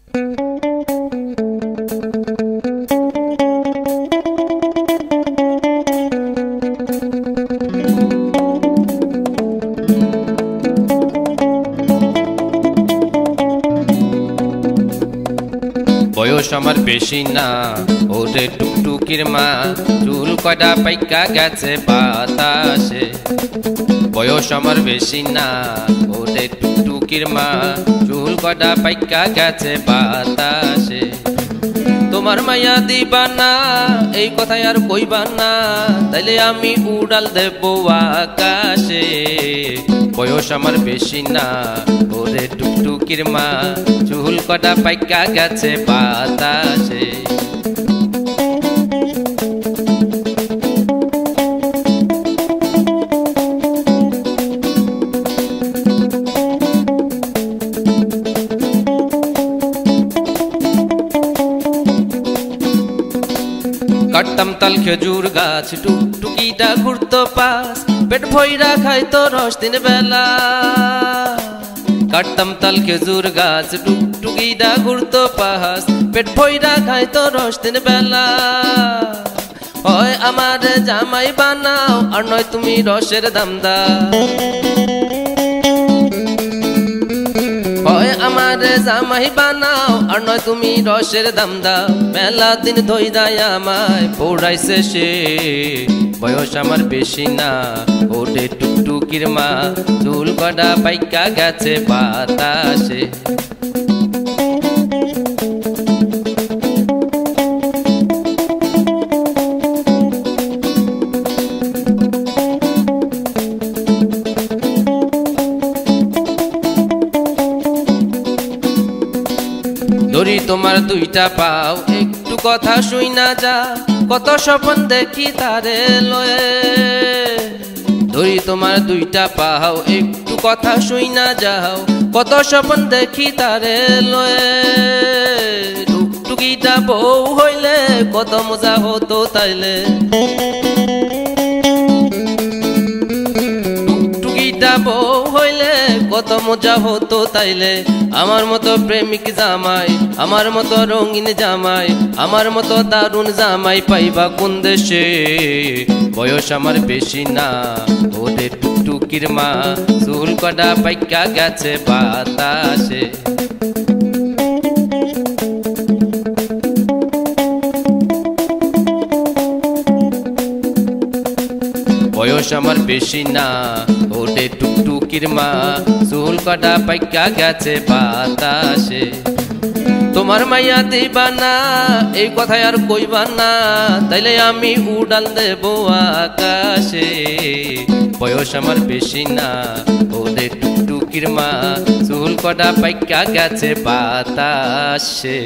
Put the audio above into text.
বয়স আমার বেশি না ওরে টুকটুকির মা চুল কয়টা পাইকা গেছে বাতাসে বয়স আমার বেশি না ওরে টুকটুকির মা চুল কয়টা পাইকা গেছে বাতাসে তোমার মায়া দিবা না এই কথাই আর কইবা না তাইলে আমি উড়াল দেব আকাশে বয়স আমার বেশি না ওরে টুকটুকির মা চুল কটা পাইকা গেছে বাতাসে কাটতাম তাল খেজুর গাছ টুকটুকিটা ঘুরতো পাশ পেট ভইরা খাইতো রস দিন বেলা কাটতাম তাল খেজুর গাছ টুকটুকিটা ঘুরতো পাশ পেট ভইরা খাইতো রস দিন বেলা হয় আমার জামাই বানাও আর নয় তুমি রসের দাম দাও হয় আমার জামাই বানাও আর নয় তুমি রসের দাম দাও মেলা দিন ধইরাই আমায় পড়াইছে সে বয়স আমার বেশি না ওরে টুকটুকির মা চুল কটা পাইকা গেছে বাতাসে ধরি তোমার দুইটা পাও একটু কথা শুই না যা কত স্বপ্ন দেখি তারে লয়ে ধরি তোমার দুইটা পাও একটু কথা শুই না যাও কত স্বপ্ন দেখি তারে লয়ে টুকটুকিটা বউ হইলে কত মজা হতো তাইলে টুকটুকিটা বউ হইলে কত মজা হতো তাইলে আমার মতো প্রেমিক জামাই আমার মতো রঙিন জামাই আমার মতো দারুণ জামাই পাইবা কোন দেশে বয়স আমার বেশি না ওরে টুকটুকির মা চুল কটা পাইকা গেছে বাতাসে বয়স আমার বেশি না ওরে টুকটুকির মা চুল কটা পাইকা গেছে বাতাসে তোমার মাইয়া দিবা না এই কথাই আর কইবা না তাইলে আমি উড়াল দেব আকাশে বয়স আমার বেশি না ওরে টুকটুকির মা চুল কটা পাইকা গেছে বাতাসে।